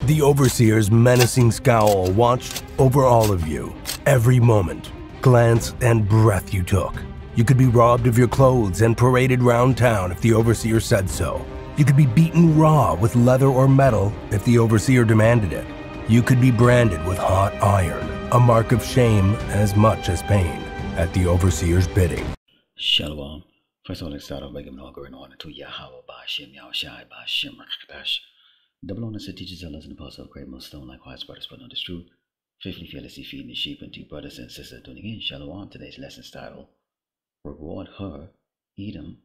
The overseer's menacing scowl watched over all of you. Every moment, glance, and breath you took. You could be robbed of your clothes and paraded round town if the overseer said so. You could be beaten raw with leather or metal if the overseer demanded it. You could be branded with hot iron, a mark of shame as much as pain, at the overseer's bidding. Shalom. First of all, let's start off by giving all glory and honor to Yahweh, Ba'ashem, Yahushai, Ba'ashem, Rakatash. Double honor to teachers, elders, and apostles of great millstone, likewise brothers, but on this truth. Faithfully, fearlessly feeding the sheep, and to brothers and sisters tuning in. Shalom. Today's lesson title: Reward her, Edom,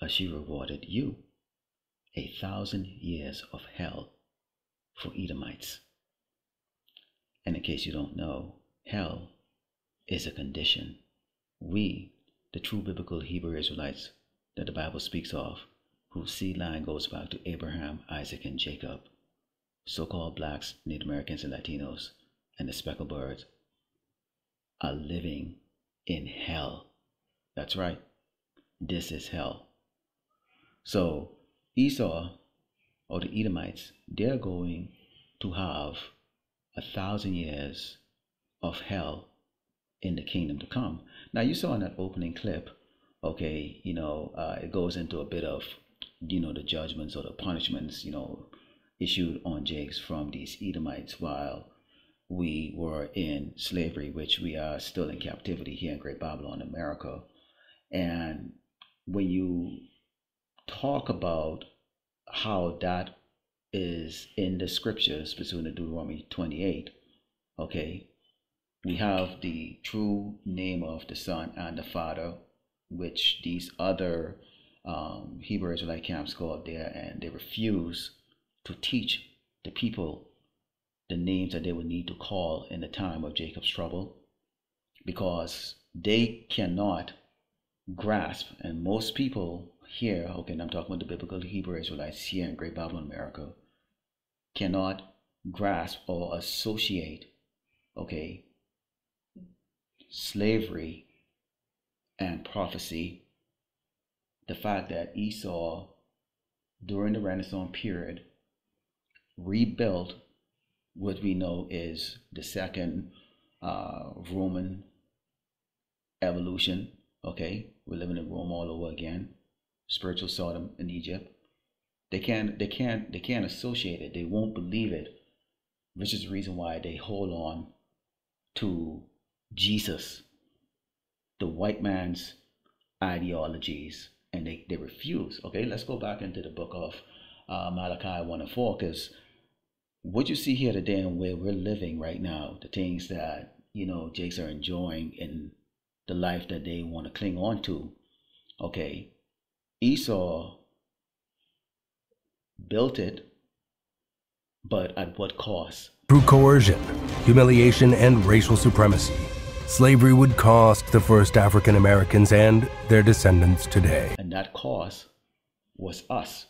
as she rewarded you. 1,000 years of hell for Edomites. And in case you don't know, hell is a condition. We, the true biblical Hebrew Israelites that the Bible speaks of, whose seed line goes back to Abraham, Isaac, and Jacob, so-called blacks, Native Americans, and Latinos, and the speckled birds, are living in hell. That's right. This is hell. So Esau, or the Edomites, they're going to have 1,000 years of hell in the kingdom to come. Now, you saw in that opening clip, okay, it goes into a bit of, the judgments or the punishments, issued on Jakes from these Edomites while we were in slavery, which we are still in captivity here in Great Babylon, America. And when you talk about how that is in the scriptures, pursuant to Deuteronomy 28, okay, we have the true name of the Son and the Father, which these other Hebrew Israelite camps called there, and they refuse to teach the people the names that they would need to call in the time of Jacob's trouble, because they cannot grasp, and most people here, okay, and I'm talking about the biblical Hebrew Israelites here in Great Babylon, America, cannot grasp or associate, okay, slavery and prophecy. The fact that Esau, during the Renaissance period, rebuilt what we know is the second Roman evolution. Okay, we're living in Rome all over again. Spiritual Sodom in Egypt. They can't associate it. They won't believe it, which is the reason why they hold on to Jesus, the white man's ideologies, and they refuse. Okay, let's go back into the book of Malachi 1 and 4, because what you see here today and where we're living right now, the things that Jakes are enjoying in the life that they want to cling on to, okay, Esau built it, but at what cost? Through coercion, humiliation, and racial supremacy, slavery would cost the first African Americans and their descendants today. And that cost was us,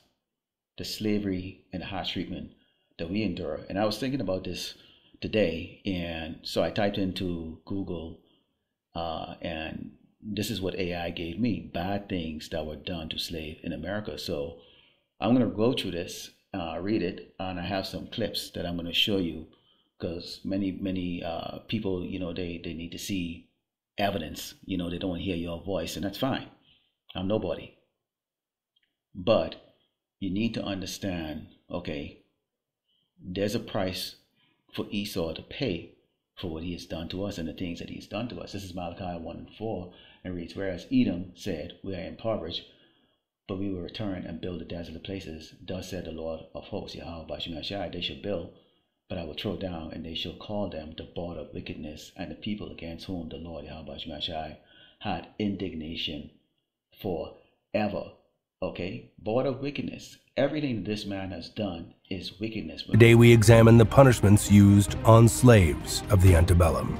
the slavery and the harsh treatment that we endure. And I was thinking about this today, and so I typed into Google, and this is what AI gave me: bad things that were done to slaves in America. So I'm going to go through this, read it, and I have some clips that I'm going to show you, because many people, they need to see evidence. They don't want to hear your voice, and that's fine. I'm nobody. But you need to understand, okay, there's a price for Esau to pay for what he has done to us and the things that he's done to us. This is Malachi 1 and 4, and reads, "Whereas Edom said, we are impoverished, but we will return and build the desolate places. Thus said the Lord of hosts, Yahweh, Ba'ashem, Yahushai, they shall build, but I will throw down, and they shall call them the border of wickedness, and the people against whom the Lord, Yahweh, Ba'ashem, Yahushai, had indignation forever." Okay, border of wickedness. Everything this man has done is wickedness. Today we examine the punishments used on slaves of the antebellum.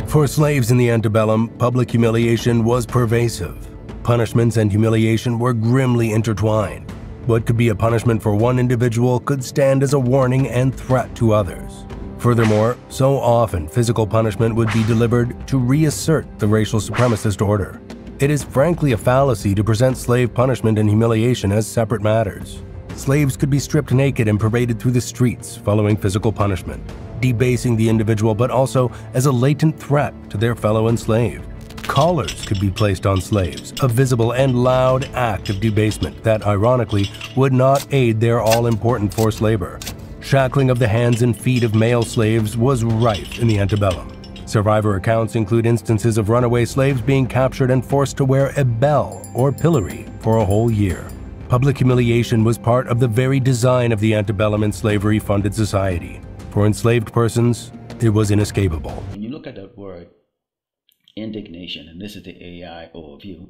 For slaves in the antebellum, public humiliation was pervasive. Punishments and humiliation were grimly intertwined. What could be a punishment for one individual could stand as a warning and threat to others. Furthermore, so often physical punishment would be delivered to reassert the racial supremacist order. It is frankly a fallacy to present slave punishment and humiliation as separate matters. Slaves could be stripped naked and paraded through the streets following physical punishment, debasing the individual but also as a latent threat to their fellow enslaved. Collars could be placed on slaves, a visible and loud act of debasement that, ironically, would not aid their all-important forced labor. Shackling of the hands and feet of male slaves was rife in the antebellum. Survivor accounts include instances of runaway slaves being captured and forced to wear a bell or pillory for a whole year. Public humiliation was part of the very design of the antebellum and slavery-funded society. For enslaved persons, it was inescapable. When you look at that word, indignation, and this is the AI overview,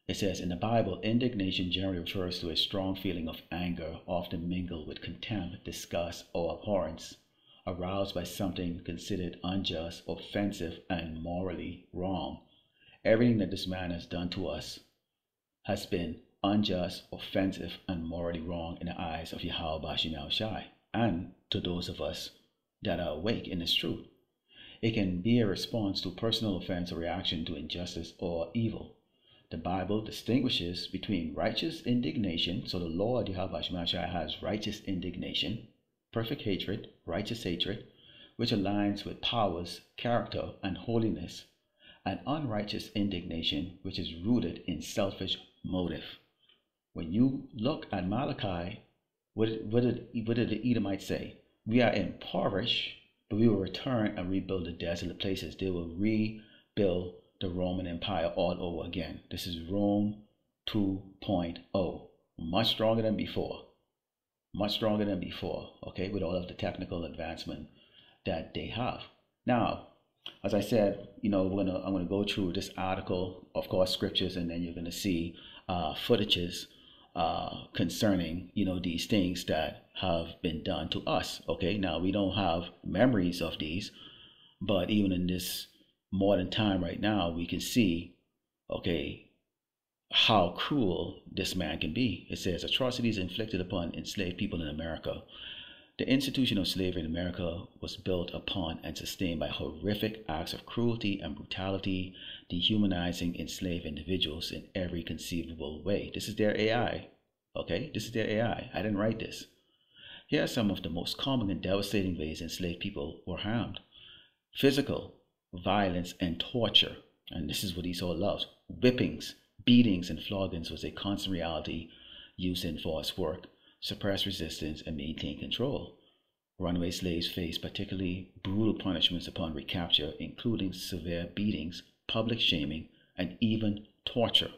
it says, in the Bible, indignation generally refers to a strong feeling of anger, often mingled with contempt, disgust, or abhorrence, aroused by something considered unjust, offensive, and morally wrong. Everything that this man has done to us has been unjust, offensive, and morally wrong in the eyes of Yahweh Shem Shai, and to those of us that are awake in this truth. It can be a response to personal offense or reaction to injustice or evil. The Bible distinguishes between righteous indignation, so the Lord Yahweh Shem Shai has righteous indignation, perfect hatred, righteous hatred, which aligns with powers, character, and holiness, and unrighteous indignation, which is rooted in selfish motive. When you look at Malachi, what did the Edomites say? We are impoverished, but we will return and rebuild the desolate places. They will rebuild the Roman Empire all over again. This is Rome 2.0, much stronger than before. Much stronger than before, okay, with all of the technical advancement that they have. Now, as I said, I'm gonna go through this article, of course, scriptures, and then you're gonna see footages concerning, these things that have been done to us. Okay, now we don't have memories of these, but even in this modern time right now, we can see, okay, how cruel this man can be. It says, atrocities inflicted upon enslaved people in America. The institution of slavery in America was built upon and sustained by horrific acts of cruelty and brutality, dehumanizing enslaved individuals in every conceivable way. This is their AI, okay? This is their AI. I didn't write this. Here are some of the most common and devastating ways enslaved people were harmed. Physical violence and torture, and this is what Esau loves. Whippings, beatings, and floggings was a constant reality used in forced work, suppress resistance, and maintain control. Runaway slaves faced particularly brutal punishments upon recapture, including severe beatings, public shaming, and even torture.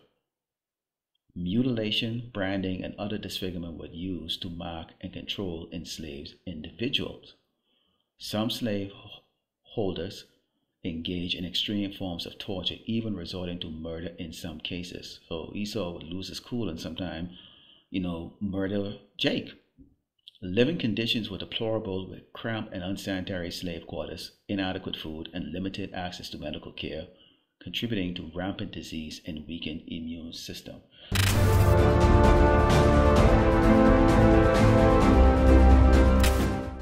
Mutilation, branding, and other disfigurement were used to mark and control enslaved individuals. Some slave holders engage in extreme forms of torture, even resorting to murder in some cases. So Esau would lose his cool and sometimes, murder Jake. Living conditions were deplorable, with cramped and unsanitary slave quarters, inadequate food, and limited access to medical care, contributing to rampant disease and weakened immune system.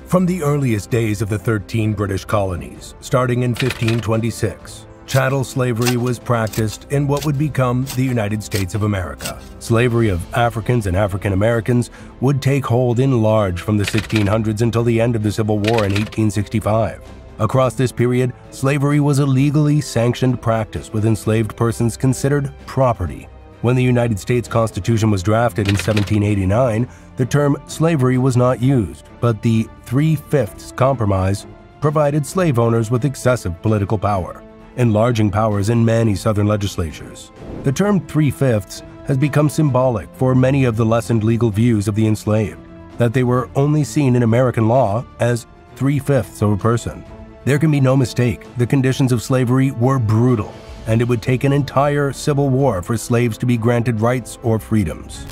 From the earliest days of the 13 British colonies, starting in 1526, chattel slavery was practiced in what would become the United States of America. Slavery of Africans and African Americans would take hold in large from the 1600s until the end of the Civil War in 1865. Across this period, slavery was a legally sanctioned practice, with enslaved persons considered property. When the United States Constitution was drafted in 1789, the term slavery was not used, but the 3/5 Compromise provided slave owners with excessive political power, enlarging powers in many Southern legislatures. The term 3/5 has become symbolic for many of the lessened legal views of the enslaved, that they were only seen in American law as 3/5 of a person. There can be no mistake, the conditions of slavery were brutal, and it would take an entire civil war for slaves to be granted rights or freedoms.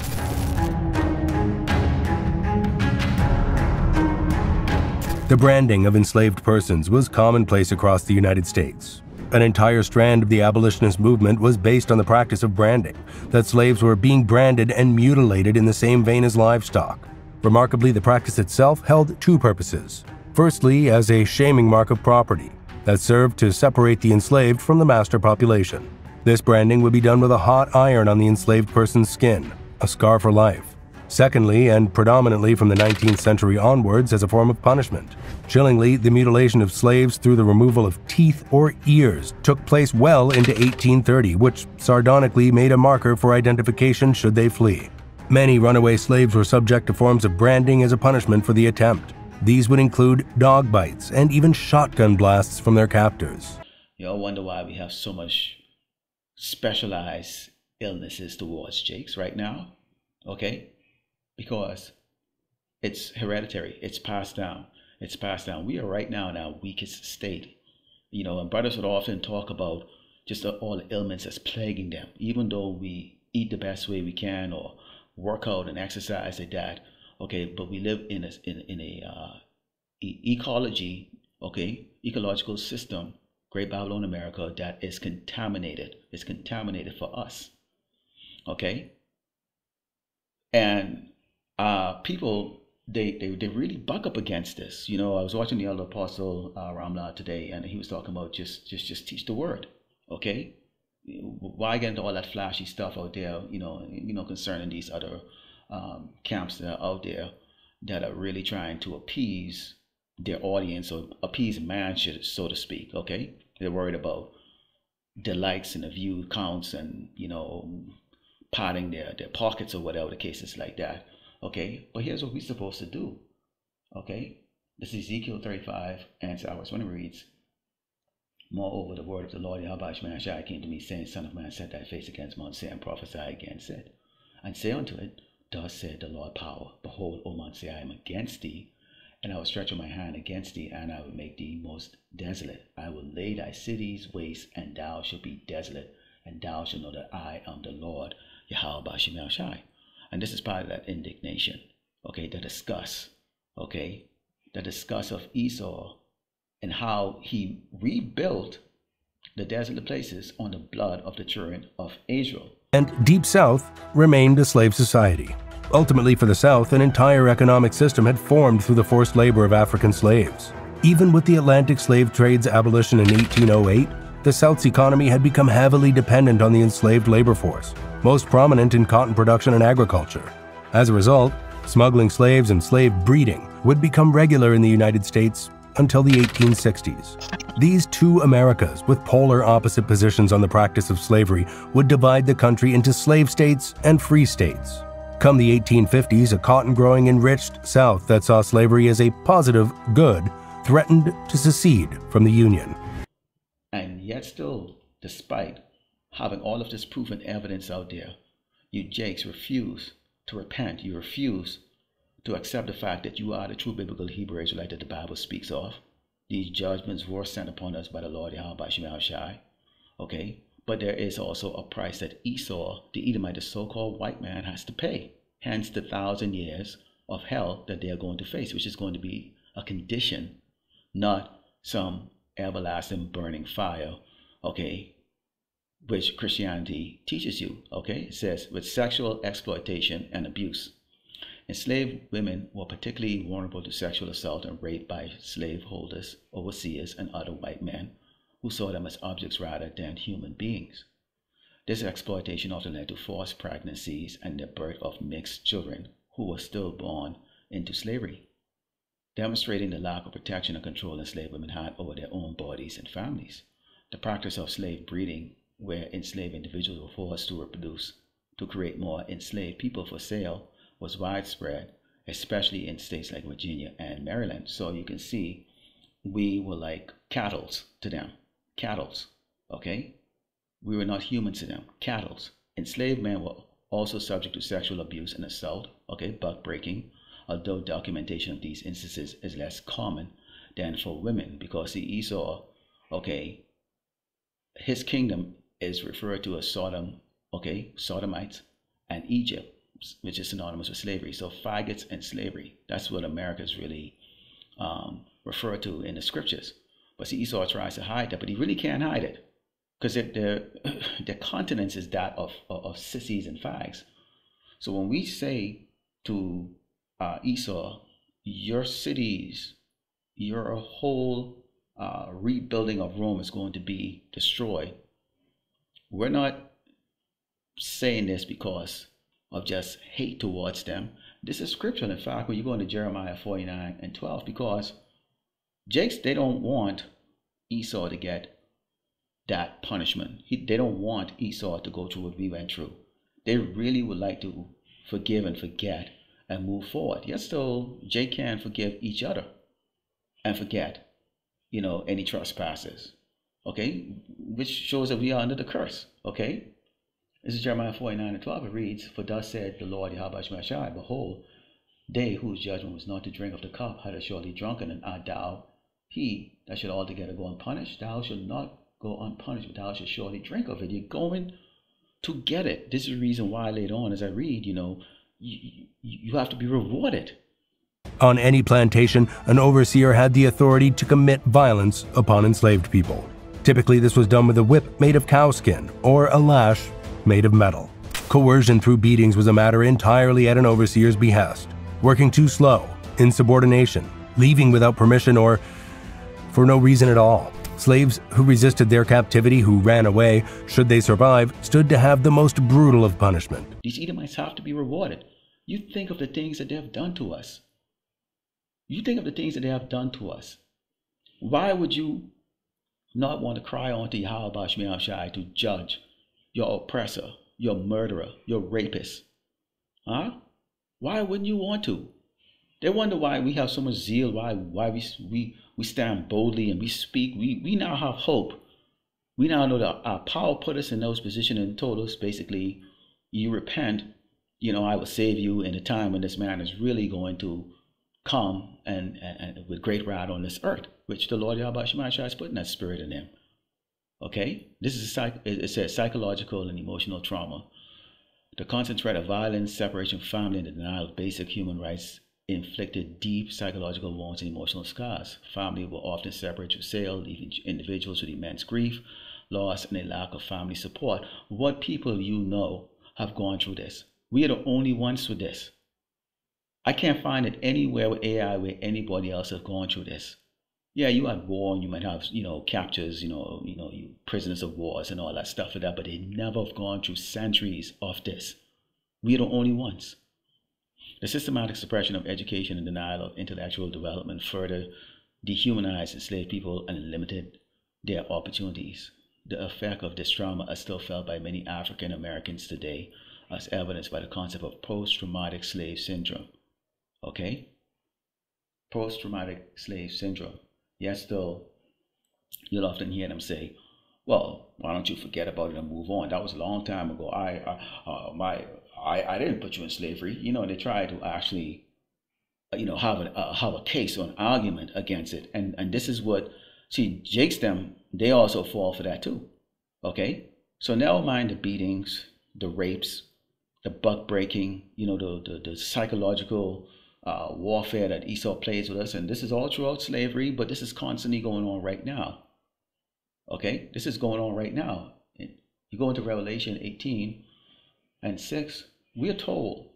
The branding of enslaved persons was commonplace across the United States. An entire strand of the abolitionist movement was based on the practice of branding, that slaves were being branded and mutilated in the same vein as livestock. Remarkably, the practice itself held two purposes. Firstly, as a shaming mark of property that served to separate the enslaved from the master population. This branding would be done with a hot iron on the enslaved person's skin, a scar for life. Secondly, and predominantly from the 19th century onwards as a form of punishment. Chillingly, the mutilation of slaves through the removal of teeth or ears took place well into 1830, which sardonically made a marker for identification should they flee. Many runaway slaves were subject to forms of branding as a punishment for the attempt. These would include dog bites and even shotgun blasts from their captors. You all wonder why we have so much specialized illnesses towards Jakes right now, okay? Because it's hereditary, it's passed down. It's passed down. We are right now in our weakest state. You know, and brothers would often talk about just all the ailments that's plaguing them, even though we eat the best way we can or work out and exercise like that. Okay, but we live in a ecology, okay, ecological system, Great Babylon America, that is contaminated. It's contaminated for us. Okay, and people. They really buck up against this. You know, I was watching the elder apostle Ramla today, and he was talking about just teach the word, okay? Why get into all that flashy stuff out there? You know, concerning these other camps that are out there that are really trying to appease their audience or appease man, so to speak. Okay, they're worried about the likes and the view counts, and padding their pockets or whatever the case is like that. Okay, but here's what we're supposed to do. Okay, this is Ezekiel 35 and verse 1 reads, "Moreover, the word of the Lord Yahweh Shai came to me, saying, Son of man, set thy face against Mount Seir and prophesy against it. And say unto it, Thus said the Lord power, Behold, O Mount Seir, I am against thee, and I will stretch out my hand against thee, and I will make thee most desolate. I will lay thy cities waste, and thou shalt be desolate, and thou shalt know that I am the Lord Yahweh Shai." And this is part of that indignation, okay, the disgust of Esau and how he rebuilt the desolate places on the blood of the children of Israel. And Deep South remained a slave society. Ultimately for the South, an entire economic system had formed through the forced labor of African slaves. Even with the Atlantic slave trade's abolition in 1808, the South's economy had become heavily dependent on the enslaved labor force, most prominent in cotton production and agriculture. As a result, smuggling slaves and slave breeding would become regular in the United States until the 1860s. These two Americas, with polar opposite positions on the practice of slavery, would divide the country into slave states and free states. Come the 1850s, a cotton-growing, enriched South that saw slavery as a positive good threatened to secede from the Union. And yet still, despite having all of this proven evidence out there, you Jakes refuse to repent. You refuse to accept the fact that you are the true biblical Hebrew Israelite that the Bible speaks of. These judgments were sent upon us by the Lord Yahweh Shai. Okay? But there is also a price that Esau, the Edomite, the so-called white man, has to pay. Hence the 1,000 years of hell that they are going to face, which is going to be a condition, not some everlasting burning fire, okay, which Christianity teaches you, okay? It says, with sexual exploitation and abuse. Enslaved women were particularly vulnerable to sexual assault and rape by slaveholders, overseers, and other white men who saw them as objects rather than human beings. This exploitation often led to forced pregnancies and the birth of mixed children who were still born into slavery, demonstrating the lack of protection and control enslaved women had over their own bodies and families. The practice of slave breeding, where enslaved individuals were forced to reproduce to create more enslaved people for sale, was widespread, especially in states like Virginia and Maryland. So you can see we were like cattle to them. Cattle, okay? We were not human to them, cattle. Enslaved men were also subject to sexual abuse and assault, okay, buck breaking, although documentation of these instances is less common than for women, because the Esau, okay, his kingdom is referred to as Sodom, okay, Sodomites, and Egypt, which is synonymous with slavery. So faggots and slavery, that's what America is really referred to in the scriptures. But see, Esau tries to hide that, but he really can't hide it, because their continence is that of sissies and fags. So when we say to Esau, your cities, your whole rebuilding of Rome is going to be destroyed, we're not saying this because of just hate towards them. This is scriptural. In fact, when you go into Jeremiah 49:12, because Jakes, they don't want Esau to get that punishment. They don't want Esau to go through what we went through. They really would like to forgive and forget and move forward. Yes, so Jake can forgive each other and forget, any trespasses. Okay, which shows that we are under the curse. Okay, this is Jeremiah 49:12. It reads, "For thus said the Lord Yahweh Shemashai, behold, they whose judgment was not to drink of the cup had surely drunken, and art thou he that should altogether go unpunished? Thou shalt not go unpunished, but thou shalt surely drink of it." You're going to get it. This is the reason why later on, as I read, you have to be rewarded. On any plantation, an overseer had the authority to commit violence upon enslaved people. Typically, this was done with a whip made of cowskin or a lash made of metal. Coercion through beatings was a matter entirely at an overseer's behest. Working too slow, insubordination, leaving without permission, or for no reason at all. Slaves who resisted their captivity, who ran away, should they survive, stood to have the most brutal of punishment. These Edomites have to be rewarded. You think of the things that they have done to us. You think of the things that they have done to us. Why would you not want to cry on to Yahweh Shai to judge your oppressor, your murderer, your rapist? Huh? Why wouldn't you want to? They wonder why we have so much zeal, why we stand boldly and we speak. We now have hope. We now know that our power put us in those positions and told us basically, you repent, I will save you in a time when this man is really going to come and with great wrath on this earth, which the Lord Yahweh Shemashai is putting that spirit in him. Okay? This is a psychological and emotional trauma. The constant threat of violence, separation from family, and the denial of basic human rights inflicted deep psychological wounds and emotional scars. Family will often separate or sale, leaving individuals with immense grief, loss, and a lack of family support. What people have gone through this? We are the only ones with this. I can't find it anywhere with AI where anybody else has gone through this. Yeah, you had war and you might have, captures, you prisoners of wars and all that stuff like that, but they never have gone through centuries of this. We are the only ones. The systematic suppression of education and denial of intellectual development further dehumanized enslaved people and limited their opportunities. The effect of this trauma is still felt by many African Americans today, as evidenced by the concept of post-traumatic slave syndrome. Okay? Post-traumatic slave syndrome. Yes, though, you'll often hear them say, well, why don't you forget about it and move on? That was a long time ago. I didn't put you in slavery. They try to actually, have a case or an argument against it. And this is what, Jakes them, they also fall for that too. Okay? So never mind the beatings, the rapes, the buck breaking, the psychological warfare that Esau plays with us. And this is all throughout slavery, but this is constantly going on right now. Okay? This is going on right now. You go into Revelation 18:6, we are told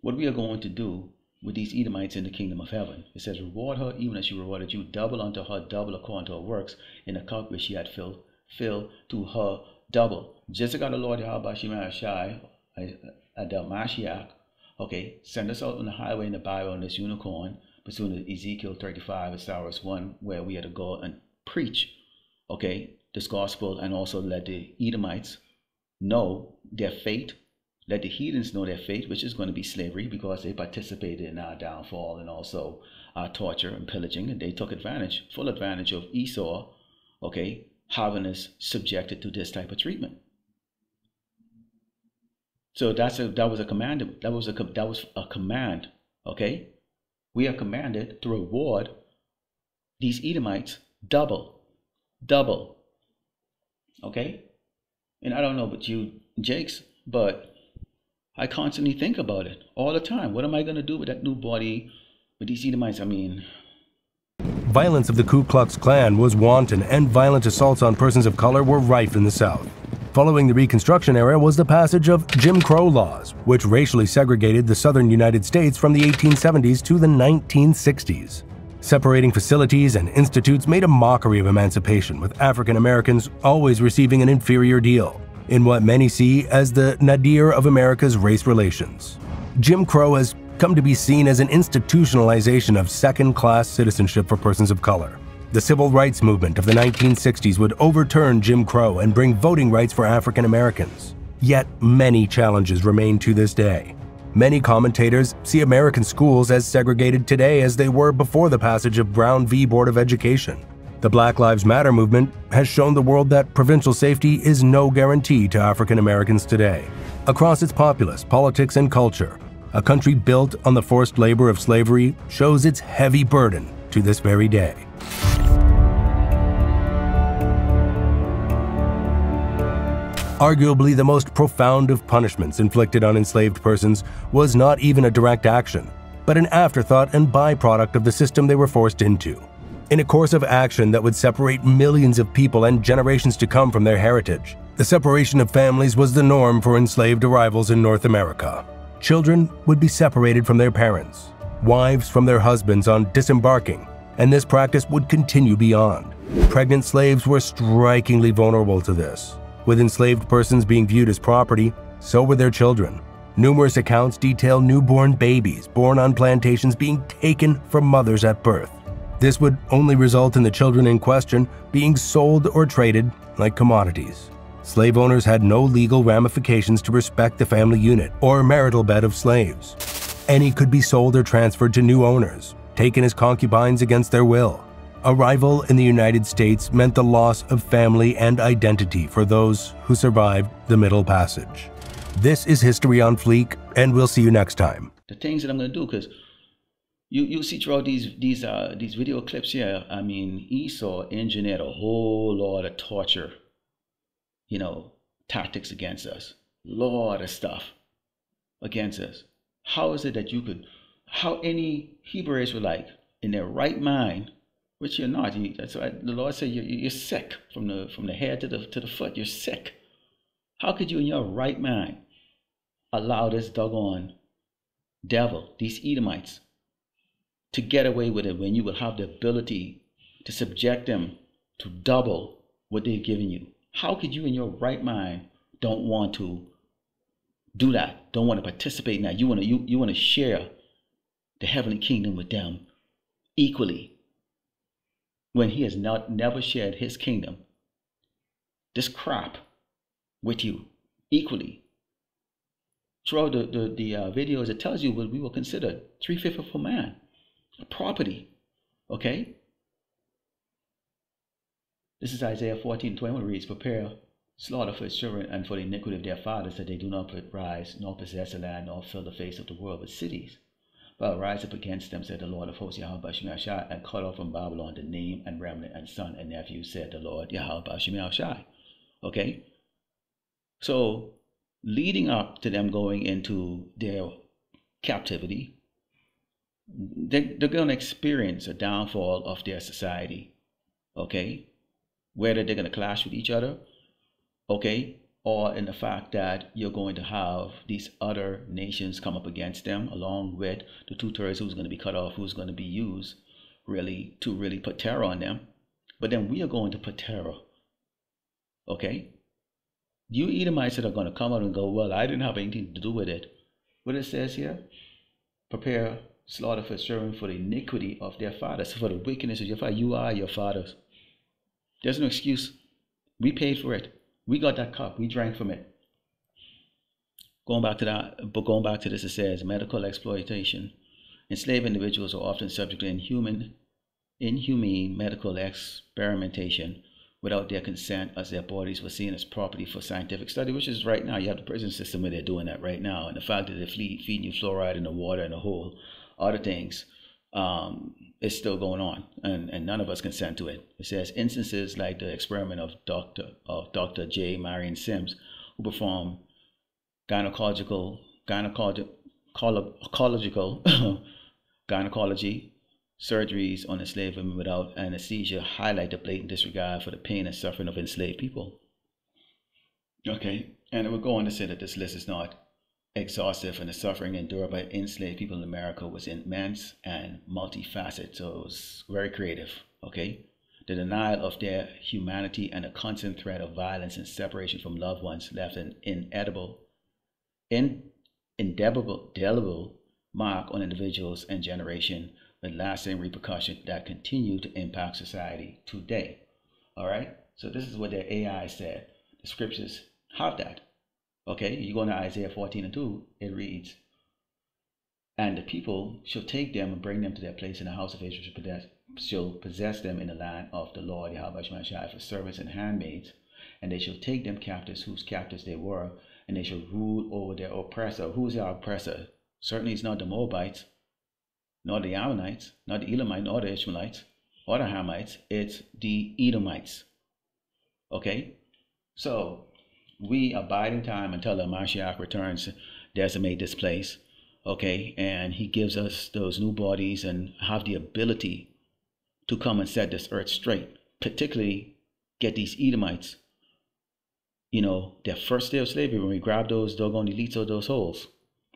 what we are going to do with these Edomites in the kingdom of heaven. It says, reward her even as she rewarded you, double unto her, double according to her works, in the cup which she had filled to her double. Just like the Lord Yahweh Shemashai, Adel Mashiach, okay, send us out on the highway in the Bible on this unicorn, pursuant to Ezekiel 35 and Cyrus 1, where we are to go and preach, okay, this gospel, and also let the Edomites know their fate. Let the heathens know their fate, which is going to be slavery, because they participated in our downfall and also our torture and pillaging, and they took full advantage of Esau, okay, having us subjected to this type of treatment. So that was a command. That was a command. Okay, we are commanded to reward these Edomites double. Okay, and I don't know about you, Jakes, but I constantly think about it all the time. What am I going to do with that new body with these Edomites? Violence of the Ku Klux Klan was wanton, and violent assaults on persons of color were rife in the South. Following the Reconstruction era was the passage of Jim Crow laws, which racially segregated the southern United States from the 1870s to the 1960s. Separating facilities and institutes made a mockery of emancipation, with African Americans always receiving an inferior deal, in what many see as the nadir of America's race relations. Jim Crow has come to be seen as an institutionalization of second-class citizenship for persons of color. The civil rights movement of the 1960s would overturn Jim Crow and bring voting rights for African Americans. Yet many challenges remain to this day. Many commentators see American schools as segregated today as they were before the passage of Brown v. Board of Education. The Black Lives Matter movement has shown the world that provincial safety is no guarantee to African Americans today. Across its populace, politics, and culture, a country built on the forced labor of slavery shows its heavy burden to this very day. Arguably the most profound of punishments inflicted on enslaved persons was not even a direct action, but an afterthought and byproduct of the system they were forced into. In a course of action that would separate millions of people and generations to come from their heritage, the separation of families was the norm for enslaved arrivals in North America. Children would be separated from their parents, wives from their husbands on disembarking, and this practice would continue beyond. Pregnant slaves were strikingly vulnerable to this. With enslaved persons being viewed as property, so were their children. Numerous accounts detail newborn babies born on plantations being taken from mothers at birth. This would only result in the children in question being sold or traded like commodities. Slave owners had no legal ramifications to respect the family unit or marital bed of slaves. Any could be sold or transferred to new owners, taken as concubines against their will. Arrival in the United States meant the loss of family and identity for those who survived the Middle Passage. This is History on Fleek, and we'll see you next time. The things that I'm going to do, because you see throughout these video clips here, I mean, Esau engineered a whole lot of torture, tactics against us. Lot of stuff against us. How is it that how any Hebrew Israelite in their right mind, which you're not. That's why the Lord said you're sick from the head to the foot. You're sick. How could you, in your right mind, allow this doggone devil, these Edomites, to get away with it when you will have the ability to subject them to double what they've given you? How could you, in your right mind, don't want to do that? Don't want to participate in that? You want to share the heavenly kingdom with them equally, when he has never shared his kingdom, this crap, with you equally. Throughout the videos, it tells you what we will consider 3/5 of a man, a property. Okay? This is Isaiah 14:21 reads, "Prepare slaughter for his children and for the iniquity of their fathers, that they do not rise, nor possess the land, nor fill the face of the world with cities. But rise up against them, said the Lord of hosts, Yahweh Bashim Shai, and cut off from Babylon the name and remnant and son and nephew, said the Lord, Yahweh Bashim Shai." Okay? So, leading up to them going into their captivity, they're going to experience a downfall of their society. Okay? Whether they're going to clash with each other, okay, or in the fact that you're going to have these other nations come up against them, along with the 2/3 who's going to be cut off, who's going to be used to really put terror on them. But then we are going to put terror. Okay? You Edomites that are going to come out and go, well, I didn't have anything to do with it. What it says here, prepare slaughter for children for the iniquity of their fathers, for the wickedness of your fathers. You are your fathers. There's no excuse. We paid for it. We got that cup. We drank from it. Going back to this, it says medical exploitation. Enslaved individuals are often subject to inhumane medical experimentation without their consent, as their bodies were seen as property for scientific study, which is right now. You have the prison system where they're doing that right now. And the fact that they're feeding you fluoride in the water and a whole other things is still going on, and none of us consent to it. It says instances like the experiment of Dr. J. Marion Sims, who performed gynecology surgeries on enslaved women without anesthesia, highlight the blatant disregard for the pain and suffering of enslaved people. Okay, and it would go on to say that this list is not exhaustive, and the suffering endured by enslaved people in America was immense and multifaceted. So it was very creative. Okay. The denial of their humanity and the constant threat of violence and separation from loved ones left an indelible mark on individuals and generation with lasting repercussions that continue to impact society today. All right. So this is what the AI said. The scriptures have that. Okay. You go to Isaiah 14:2, it reads, and the people shall take them and bring them to their place in the house of Israel, shall possess them in the land of the Lord Yahweh for servants and handmaids, and they shall take them captives whose captives they were, and they shall rule over their oppressor. Who's their oppressor? Certainly it's not the Moabites, nor the Ammonites, not the Elamites, nor the Ishmaelites, or the Hamites. It's the Edomites. Okay? So we abide in time until the Mashiach returns to decimate this place. Okay? And he gives us those new bodies and have the ability to come and set this earth straight, particularly get these Edomites, their first day of slavery, when we grab those doggone elites of those holes,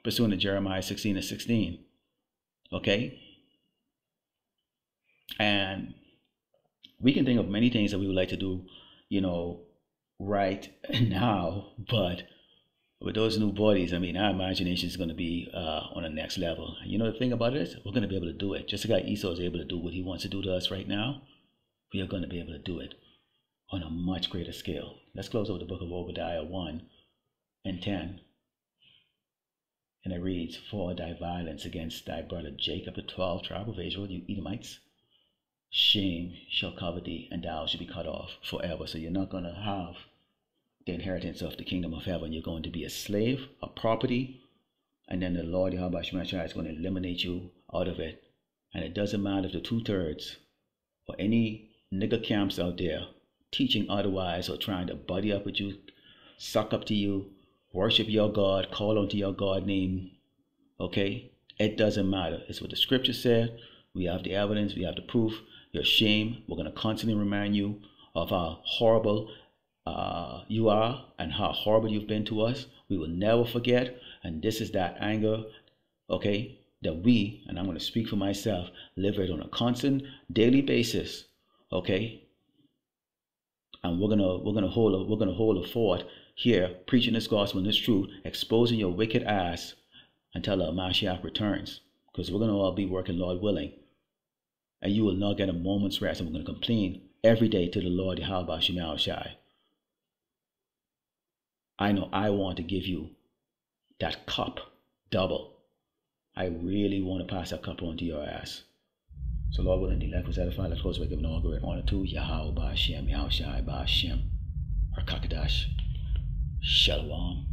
pursuant to Jeremiah 16:16. Okay? And we can think of many things that we would like to do, right now, but with those new bodies, our imagination is going to be on the next level. The thing about it is, we're going to be able to do it. Just like Esau is able to do what he wants to do to us right now, we are going to be able to do it on a much greater scale. Let's close over the book of Obadiah 1:10. And it reads, for thy violence against thy brother Jacob, the 12 tribe of Israel, you Edomites, shame shall cover thee, and thou shalt be cut off forever. So you're not going to have the inheritance of the kingdom of heaven. You're going to be a slave, a property, and then the Lord Yahweh is going to eliminate you out of it. And it doesn't matter if the 2/3 or any nigger camps out there teaching otherwise or trying to buddy up with you, suck up to you, worship your God, call onto your God name. Okay? It doesn't matter. It's what the scripture said. We have the evidence. We have the proof. Your shame. We're going to constantly remind you of how horrible you are and how horrible you've been to us. We will never forget. And this is that anger, okay, that we, and I'm going to speak for myself, live it on a constant daily basis, okay? And we're gonna hold a fort here, preaching this gospel and this truth, exposing your wicked ass until our Mashiach returns, because we're gonna all be working, Lord willing, and you will not get a moment's rest. And we're gonna complain every day to the Lord Yahweh Shai. I know I want to give you that cup double. I really want to pass that cup on to your ass. So Lord willing, the elect was edified. Let's close by giving all great honor to Yahweh Ba'Shem, Yahushai Ba'Shem, Arkakadash, Shalom.